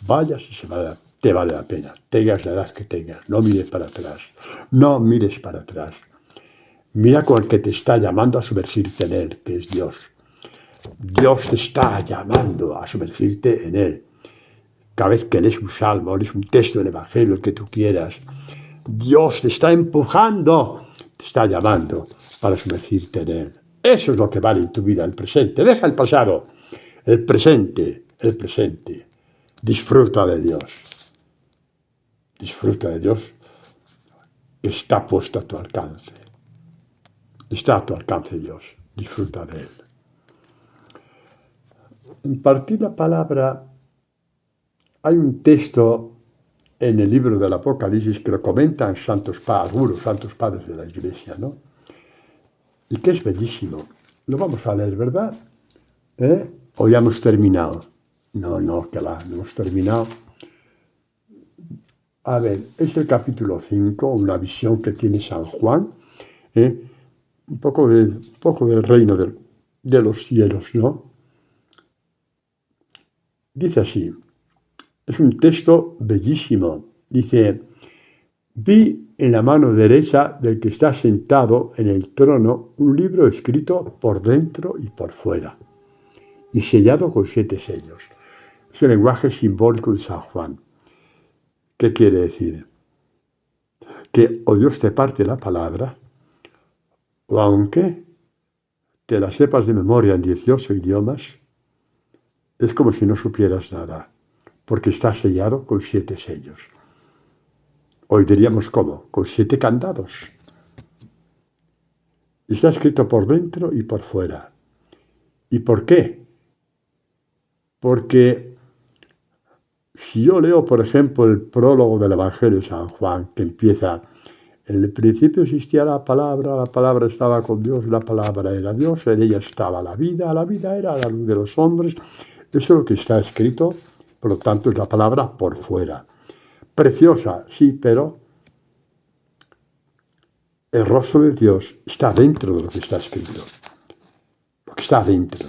vaya si te vale la pena. Tengas la edad que tengas, no mires para atrás. No mires para atrás. Mira con el que te está llamando a sumergirte en Él, que es Dios. Dios te está llamando a sumergirte en Él. Cada vez que lees un salmo, lees un texto del Evangelio, el que tú quieras, Dios te está empujando, te está llamando para sumergirte en Él. Eso es lo que vale en tu vida, el presente. Deja el pasado, el presente, el presente. Disfruta de Dios. Disfruta de Dios. que está puesto a tu alcance. Está a tu alcance Dios. Disfruta de Él. Impartir la palabra, hay un texto en el libro del Apocalipsis que lo comentan algunos santos padres de la Iglesia, ¿no? Y que es bellísimo. Lo vamos a leer, ¿verdad? ¿O ya hemos terminado? No, que no hemos terminado. A ver, es el capítulo 5, una visión que tiene San Juan, un poco del reino de los cielos, ¿no? Dice así, es un texto bellísimo. Dice, vi en la mano derecha del que está sentado en el trono un libro escrito por dentro y por fuera, y sellado con 7 sellos. Es el lenguaje simbólico de San Juan. ¿Qué quiere decir? Que o Dios te parte la palabra, o aunque te la sepas de memoria en 18 idiomas, es como si no supieras nada, porque está sellado con 7 sellos. Hoy diríamos ¿cómo? Con 7 candados. Está escrito por dentro y por fuera. ¿Y por qué? Porque si yo leo, por ejemplo, el prólogo del Evangelio de San Juan, que empieza, en el principio existía la palabra estaba con Dios, la palabra era Dios, en ella estaba la vida era la luz de los hombres. Eso es lo que está escrito, por lo tanto es la palabra por fuera. Preciosa, sí, pero el rostro de Dios está dentro de lo que está escrito, lo que está dentro.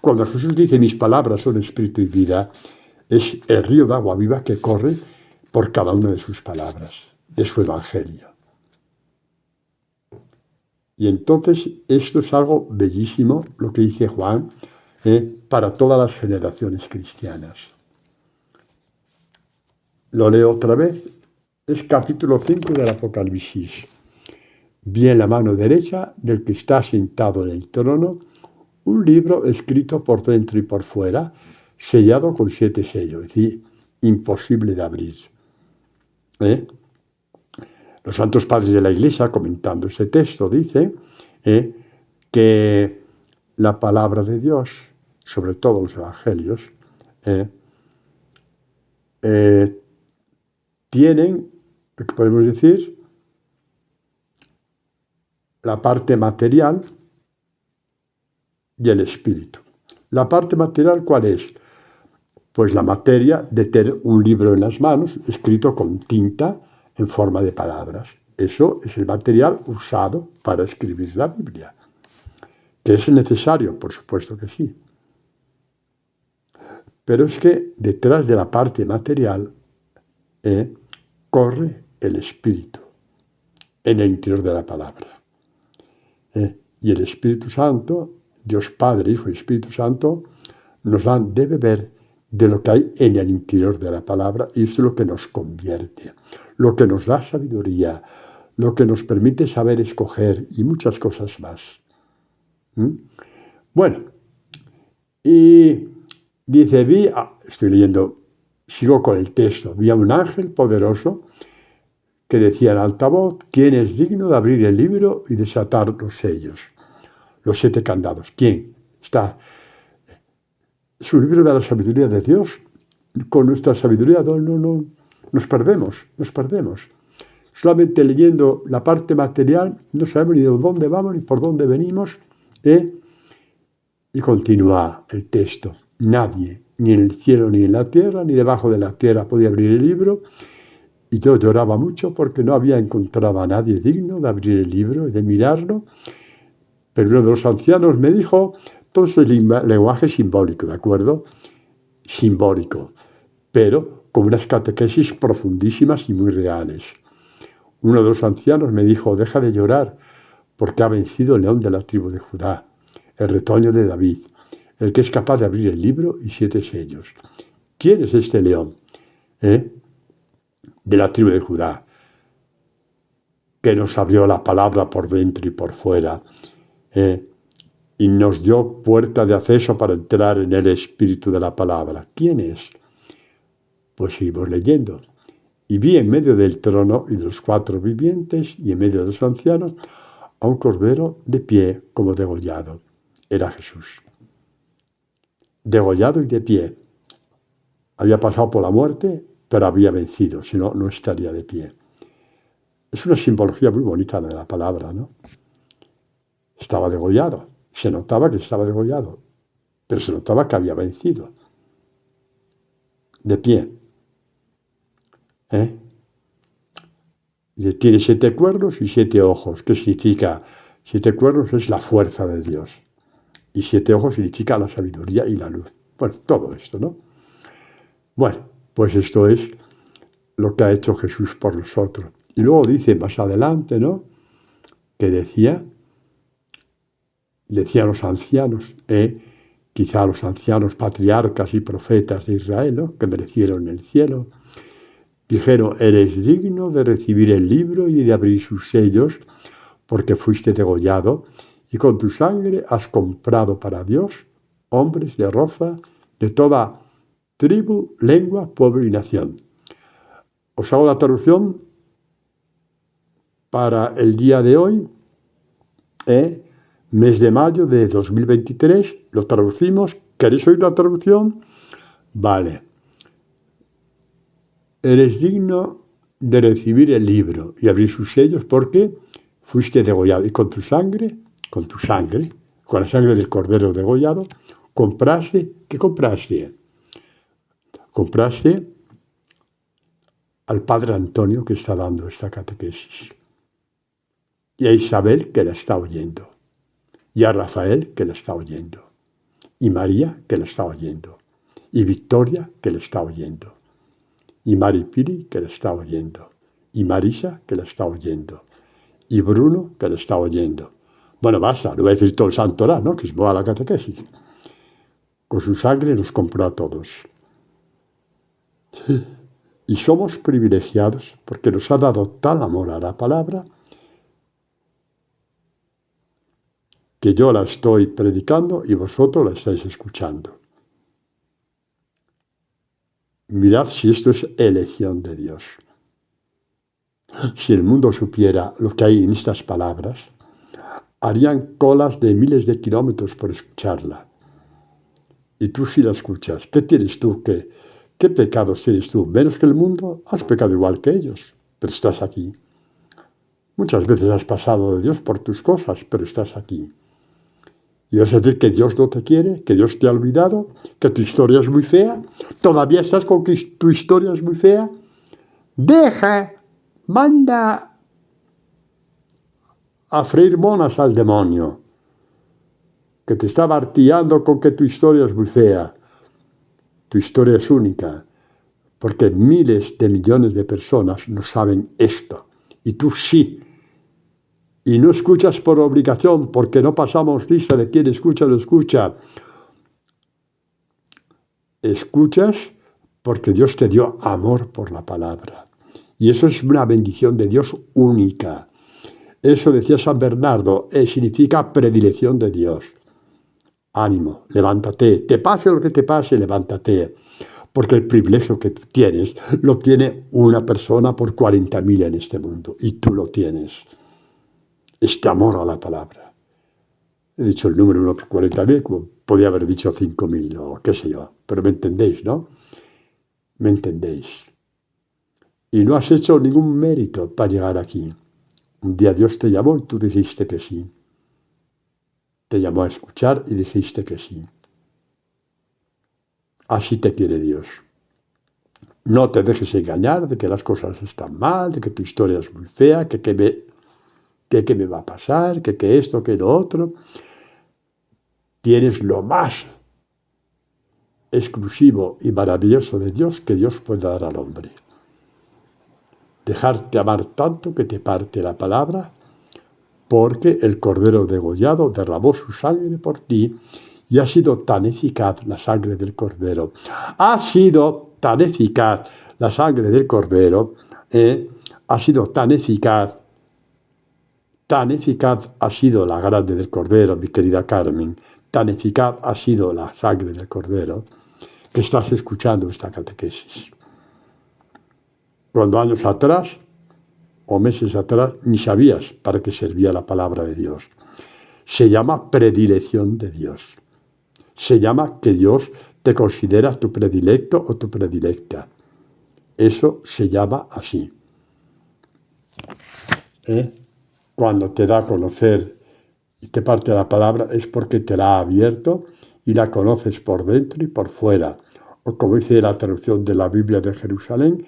Cuando Jesús dice mis palabras son espíritu y vida, es el río de agua viva que corre por cada una de sus palabras, de su evangelio. Y entonces esto es algo bellísimo, lo que dice Juan, para todas las generaciones cristianas. Lo leo otra vez, es capítulo 5 del Apocalipsis. Vi en la mano derecha del que está sentado en el trono un libro escrito por dentro y por fuera, sellado con 7 sellos, es decir, imposible de abrir. Los santos padres de la Iglesia, comentando este texto, dicen que la palabra de Dios, sobre todo los evangelios, tienen, ¿qué podemos decir? La parte material y el espíritu. La parte material, ¿cuál es? Pues la materia de tener un libro en las manos, escrito con tinta en forma de palabras. Eso es el material usado para escribir la Biblia. ¿Que es necesario? Por supuesto que sí. Pero es que detrás de la parte material corre el espíritu en el interior de la palabra. Y el Espíritu Santo, Dios Padre, Hijo y Espíritu Santo, nos dan de beber de lo que hay en el interior de la palabra, y eso es lo que nos convierte, lo que nos da sabiduría, lo que nos permite saber escoger y muchas cosas más. Bueno, y dice, estoy leyendo, sigo con el texto, vi a un ángel poderoso que decía en alta voz, ¿quién es digno de abrir el libro y desatar los sellos? Los 7 candados. ¿Quién? Está. Es un libro de la sabiduría de Dios. Con nuestra sabiduría no nos perdemos. Solamente leyendo la parte material no sabemos ni de dónde vamos ni por dónde venimos. Y continúa el texto. Nadie, ni en el cielo ni en la tierra, ni debajo de la tierra podía abrir el libro. Y yo lloraba mucho porque no había encontrado a nadie digno de abrir el libro y de mirarlo. Pero uno de los ancianos me dijo, todo eso es lenguaje simbólico, ¿de acuerdo? Simbólico, pero con unas catequesis profundísimas y muy reales. Uno de los ancianos me dijo, deja de llorar, porque ha vencido el león de la tribu de Judá, el retoño de David, el que es capaz de abrir el libro y 7 sellos. ¿Quién es este león? De la tribu de Judá, que nos abrió la palabra por dentro y por fuera, y nos dio puerta de acceso para entrar en el espíritu de la palabra. ¿Quién es? Pues seguimos leyendo. y vi en medio del trono y de los 4 vivientes y en medio de los ancianos a un cordero de pie como degollado. Era Jesús. Degollado y de pie. Había pasado por la muerte, pero había vencido, si no, no estaría de pie. Es una simbología muy bonita de la palabra, ¿no? Estaba degollado, se notaba que estaba degollado, pero se notaba que había vencido. De pie. Tiene 7 cuernos y 7 ojos. ¿Qué significa? 7 cuernos es la fuerza de Dios. Y 7 ojos significa la sabiduría y la luz. Bueno, todo esto, ¿no? Bueno, pues esto es lo que ha hecho Jesús por nosotros. Y luego dice más adelante, ¿no? Que decía a los ancianos, quizá a los ancianos patriarcas y profetas de Israel, ¿no? Que merecieron el cielo, dijeron: eres digno de recibir el libro y de abrir sus sellos, porque fuiste degollado y con tu sangre has comprado para Dios hombres de raza de toda tribu, lengua, pueblo y nación. Os hago la traducción para el día de hoy, mes de mayo de 2023, lo traducimos. ¿Queréis oír la traducción? Vale. Eres digno de recibir el libro y abrir sus sellos porque fuiste degollado y con la sangre, con la sangre del cordero degollado, compraste. ¿Qué compraste? Compraste al padre Antonio, que está dando esta catequesis, y a Isabel, que la está oyendo, y a Rafael, que la está oyendo, y María, que la está oyendo, y Victoria, que la está oyendo, y Mari Piri, que la está oyendo, y Marisa, que la está oyendo, y Bruno, que la está oyendo. Bueno, basta, no voy a decir todo el santoral, ¿no? Que es toda la catequesis. Con su sangre nos compró a todos. Y somos privilegiados porque nos ha dado tal amor a la palabra que yo la estoy predicando y vosotros la estáis escuchando. Mirad si esto es elección de Dios. Si el mundo supiera lo que hay en estas palabras, harían colas de miles de kilómetros por escucharla. Y tú si la escuchas, ¿qué tienes tú? ¿Qué pecados tienes tú? ¿Menos que el mundo? Has pecado igual que ellos, pero estás aquí. Muchas veces has pasado de Dios por tus cosas, pero estás aquí. Y vas a decir que Dios no te quiere, que Dios te ha olvidado, que tu historia es muy fea. ¿Todavía estás con que tu historia es muy fea? Manda a freír monas al demonio, que te está martillando con que tu historia es muy fea. Tu historia es única, porque miles de millones de personas no saben esto, y tú sí. Y no escuchas por obligación, porque no pasamos lista de quién escucha o no escucha. Escuchas porque Dios te dio amor por la palabra. Y eso es una bendición de Dios única. Eso decía San Bernardo, significa predilección de Dios. Ánimo, levántate. Te pase lo que te pase, levántate. Porque el privilegio que tú tienes, lo tiene una persona por 40.000 en este mundo. Y tú lo tienes. Este amor a la palabra. He dicho el número 1 por 40.000, como podía haber dicho 5.000 o qué sé yo. Pero me entendéis, ¿no? Me entendéis. Y no has hecho ningún mérito para llegar aquí. Un día Dios te llamó y tú dijiste que sí. Te llamó a escuchar y dijiste que sí. Así te quiere Dios. No te dejes engañar de que las cosas están mal, de que tu historia es muy fea, que qué me va a pasar, que esto, que lo otro. Tienes lo más exclusivo y maravilloso de Dios que Dios puede dar al hombre. Dejarte amar tanto que te parte la palabra, porque el Cordero degollado derramó su sangre por ti y ha sido tan eficaz la sangre del Cordero. Ha sido tan eficaz la sangre del Cordero, ha sido tan eficaz ha sido la grande del Cordero, mi querida Carmen, tan eficaz ha sido la sangre del Cordero, que estás escuchando esta catequesis. cuando años atrás o meses atrás ni sabías para qué servía la palabra de Dios. Se llama predilección de Dios. Se llama que Dios te considera tu predilecto o tu predilecta. Eso se llama así. Cuando te da a conocer y te parte la palabra es porque te la ha abierto y la conoces por dentro y por fuera. O como dice la traducción de la Biblia de Jerusalén,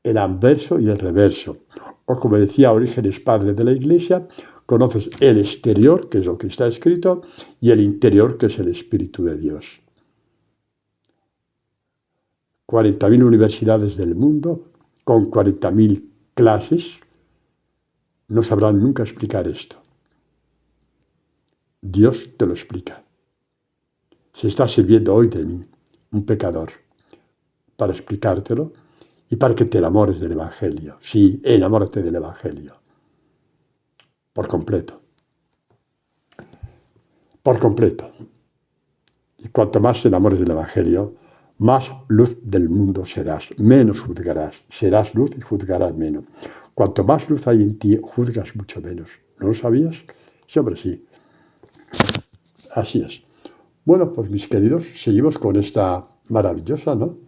el anverso y el reverso. O como decía Orígenes, padre de la Iglesia, conoces el exterior, que es lo que está escrito, y el interior, que es el Espíritu de Dios. 40.000 universidades del mundo, con 40.000 clases, no sabrán nunca explicar esto. Dios te lo explica. Se está sirviendo hoy de mí, un pecador, para explicártelo y para que te enamores del Evangelio. Sí, enamórate del Evangelio. Por completo. Por completo. Y cuanto más te enamores del Evangelio, más luz del mundo serás, menos juzgarás. Serás luz y juzgarás menos. Cuanto más luz hay en ti, juzgas mucho menos. ¿No lo sabías? Sí, hombre, sí. Así es. Bueno, pues mis queridos, seguimos con esta maravillosa, ¿no?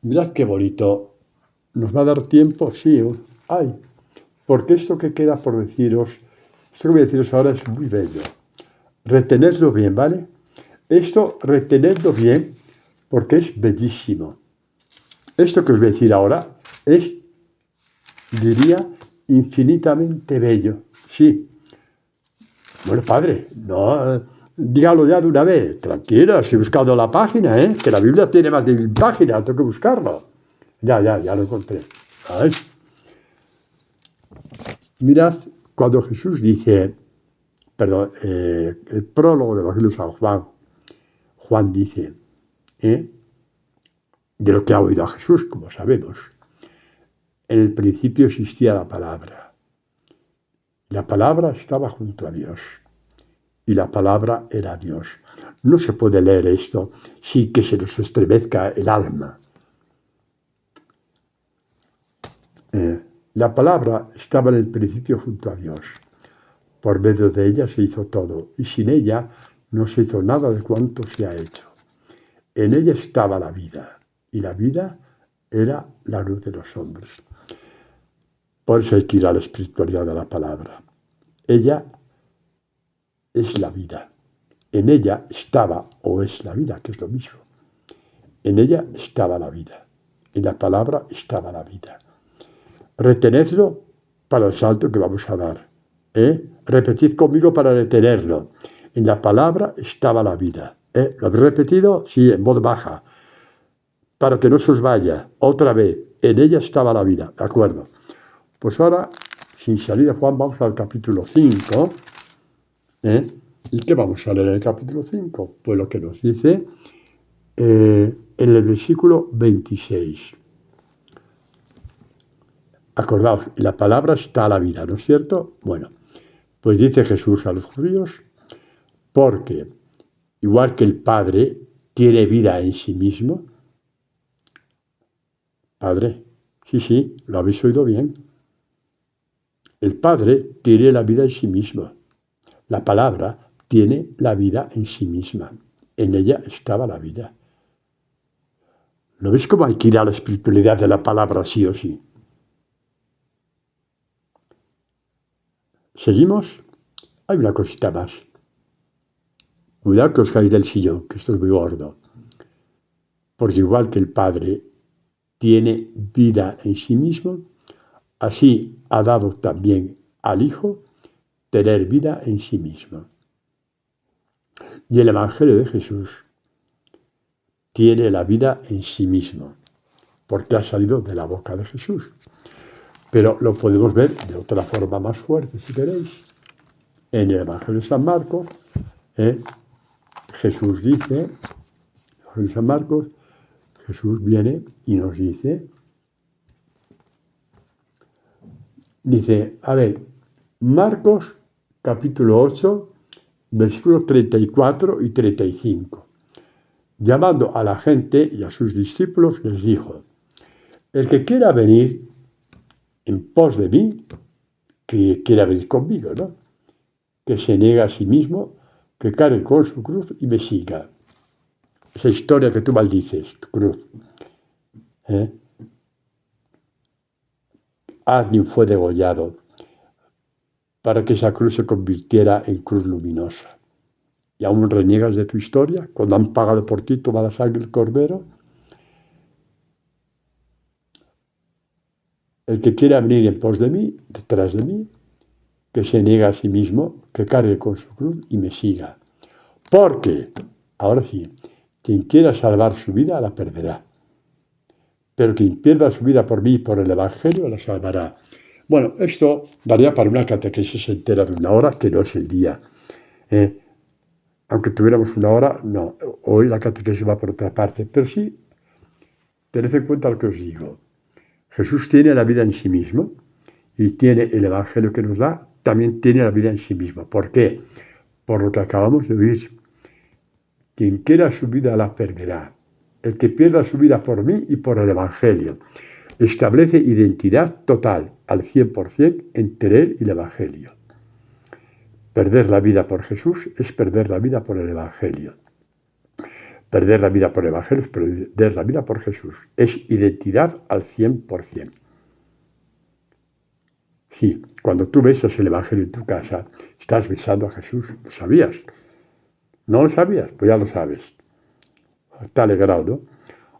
Mirad qué bonito. ¿Nos va a dar tiempo? Sí. Ay, porque esto que queda por deciros, esto que voy a deciros ahora es muy bello. Retenedlo bien, ¿vale? Esto, retenedlo bien, porque es bellísimo. Esto que os voy a decir ahora es, diría, infinitamente bello. Sí. Bueno, padre, no, dígalo ya de una vez. Tranquilo, he buscado la página, que la Biblia tiene más de 1000 páginas, tengo que buscarlo. Ya lo encontré. Ay. Mirad, cuando Jesús dice, el prólogo del Evangelio de San Juan, Juan dice, de lo que ha oído a Jesús, como sabemos, en el principio existía la palabra. La palabra estaba junto a Dios y la palabra era Dios. No se puede leer esto sin que se nos estremezca el alma. La palabra estaba en el principio junto a Dios. Por medio de ella se hizo todo y sin ella no se hizo nada de cuanto se ha hecho. En ella estaba la vida y la vida era la luz de los hombres. Por eso hay que ir a la espiritualidad de la palabra. Ella es la vida. En ella estaba, o es la vida, que es lo mismo. En ella estaba la vida. En la palabra estaba la vida. Retenedlo para el salto que vamos a dar. Repetid conmigo para retenerlo. En la palabra estaba la vida. ¿Lo habéis repetido? Sí, en voz baja. Para que no se os vaya. Otra vez. En ella estaba la vida. ¿De acuerdo? Pues ahora, sin salir de Juan, vamos al capítulo 5. ¿Y qué vamos a leer en el capítulo 5? Pues lo que nos dice en el versículo 26. Acordaos, en la palabra está la vida, ¿no es cierto? Bueno, pues dice Jesús a los judíos, porque igual que el Padre tiene vida en sí mismo, Padre, sí, lo habéis oído bien. El Padre tiene la vida en sí mismo. La palabra tiene la vida en sí misma. En ella estaba la vida. ¿No ves cómo hay que ir a la espiritualidad de la palabra sí o sí? ¿Seguimos? Hay una cosita más. Cuidado que os caáis del sillón, que esto es muy gordo. Porque igual que el Padre tiene vida en sí mismo, así ha dado también al Hijo tener vida en sí mismo. Y el Evangelio de Jesús tiene la vida en sí mismo, porque ha salido de la boca de Jesús. Pero lo podemos ver de otra forma más fuerte, si queréis. En el Evangelio de San Marcos, Jesús dice, en el Evangelio de San Marcos, Jesús viene y nos dice, a ver, Marcos capítulo 8, versículos 34 y 35. Llamando a la gente y a sus discípulos, les dijo, El que quiera venir en pos de mí, que quiera venir conmigo, ¿no? Que se niegue a sí mismo, que cargue con su cruz y me siga. Esa historia que tú maldices, tu cruz. Agnew fue degollado para que esa cruz se convirtiera en cruz luminosa. ¿Y aún reniegas de tu historia cuando han pagado por ti toda la sangre del cordero? El que quiera venir en pos de mí, detrás de mí, que se niegue a sí mismo, que cargue con su cruz y me siga. Porque, ahora sí, quien quiera salvar su vida la perderá. Pero quien pierda su vida por mí y por el Evangelio la salvará. Bueno, esto daría para una catequesis entera de 1 hora, que no es el día. Aunque tuviéramos 1 hora, no. Hoy la catequesis va por otra parte. Pero sí, tened en cuenta lo que os digo. Jesús tiene la vida en sí mismo y tiene el Evangelio que nos da, también tiene la vida en sí mismo. ¿Por qué? Por lo que acabamos de oír. Quien quiera su vida la perderá. El que pierda su vida por mí y por el Evangelio. Establece identidad total, al 100%, entre él y el Evangelio. Perder la vida por Jesús es perder la vida por el Evangelio. Perder la vida por el Evangelio es perder la vida por Jesús. Es identidad al 100%. Sí, cuando tú besas el Evangelio en tu casa, estás besando a Jesús. ¿Lo sabías? ¿No lo sabías? Pues ya lo sabes. Está alegrado, ¿no?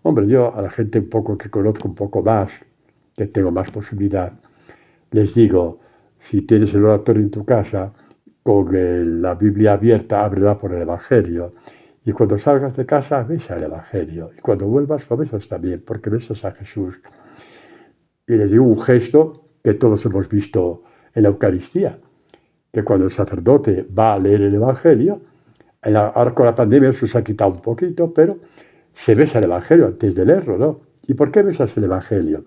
Hombre, yo a la gente un poco que conozco un poco más, que tengo más posibilidad, les digo, si tienes el oratorio en tu casa, con la Biblia abierta, ábrela por el Evangelio. Y cuando salgas de casa, besa el Evangelio. Y cuando vuelvas, lo besas también, porque besas a Jesús. Y les digo un gesto que todos hemos visto en la Eucaristía, que cuando el sacerdote va a leer el Evangelio, ahora con la pandemia eso se ha quitado un poquito, pero se besa el Evangelio antes de leerlo, ¿no? ¿Y por qué besas el Evangelio?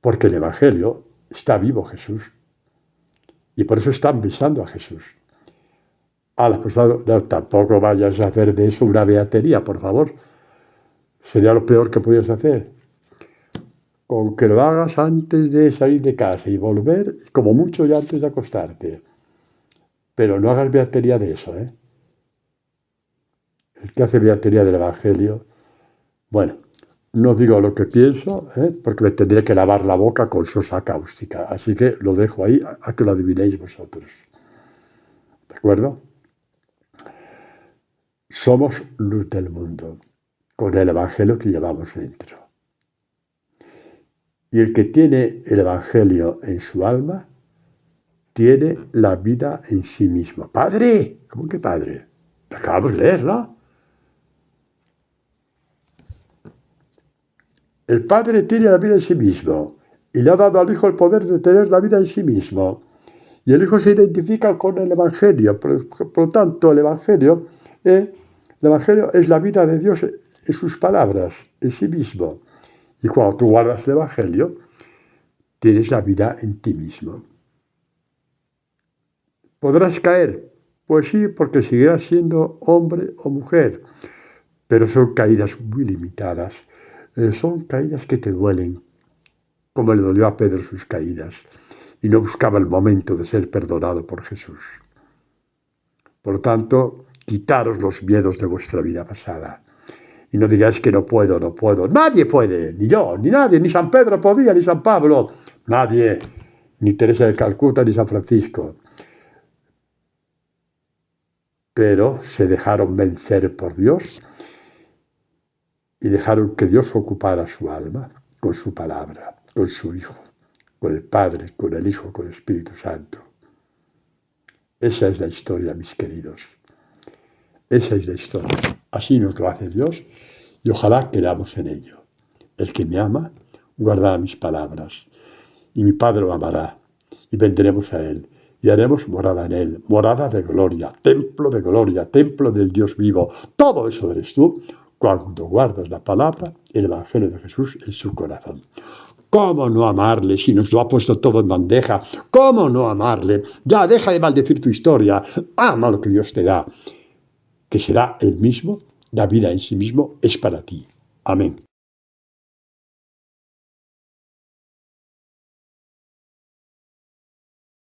Porque el Evangelio está vivo Jesús. Y por eso están besando a Jesús. Pues no, tampoco vayas a hacer de eso una beatería, por favor. Sería lo peor que pudieras hacer. Con que lo hagas antes de salir de casa y volver, como mucho ya antes de acostarte. Pero no hagas beatería de eso, ¿eh? El que hace beatería del Evangelio, bueno, no digo lo que pienso, porque me tendré que lavar la boca con sosa cáustica. Así que lo dejo ahí a que lo adivinéis vosotros. ¿De acuerdo? Somos luz del mundo, con el Evangelio que llevamos dentro. Y el que tiene el Evangelio en su alma, tiene la vida en sí mismo. ¡Padre! ¿Cómo que padre? Acabamos de leerla. El Padre tiene la vida en sí mismo y le ha dado al Hijo el poder de tener la vida en sí mismo. Y el Hijo se identifica con el Evangelio. Por lo tanto, el Evangelio es la vida de Dios en sus palabras, en sí mismo. Y cuando tú guardas el Evangelio, tienes la vida en ti mismo. ¿Podrás caer? Pues sí, porque seguirás siendo hombre o mujer. Pero son caídas muy limitadas. Son caídas que te duelen, como le dolió a Pedro sus caídas, y no buscaba el momento de ser perdonado por Jesús. Por tanto, quitaros los miedos de vuestra vida pasada. Y no digáis que no puedo, no puedo. Nadie puede, ni yo, ni nadie, ni San Pedro podía, ni San Pablo. Nadie, ni Teresa de Calcuta, ni San Francisco. Pero se dejaron vencer por Dios y dejaron que Dios ocupara su alma con su palabra, con su Hijo, con el Padre, con el Hijo, con el Espíritu Santo. Esa es la historia, mis queridos. Esa es la historia. Así nos lo hace Dios y ojalá queramos en ello. El que me ama guardará mis palabras y mi Padre lo amará y vendremos a él y haremos morada en él, morada de gloria, templo del Dios vivo. Todo eso eres tú cuando guardas la palabra, el Evangelio de Jesús en su corazón. ¿Cómo no amarle si nos lo ha puesto todo en bandeja? ¿Cómo no amarle? Ya, deja de maldecir tu historia. Ama lo que Dios te da, que será el mismo, la vida en sí mismo es para ti. Amén.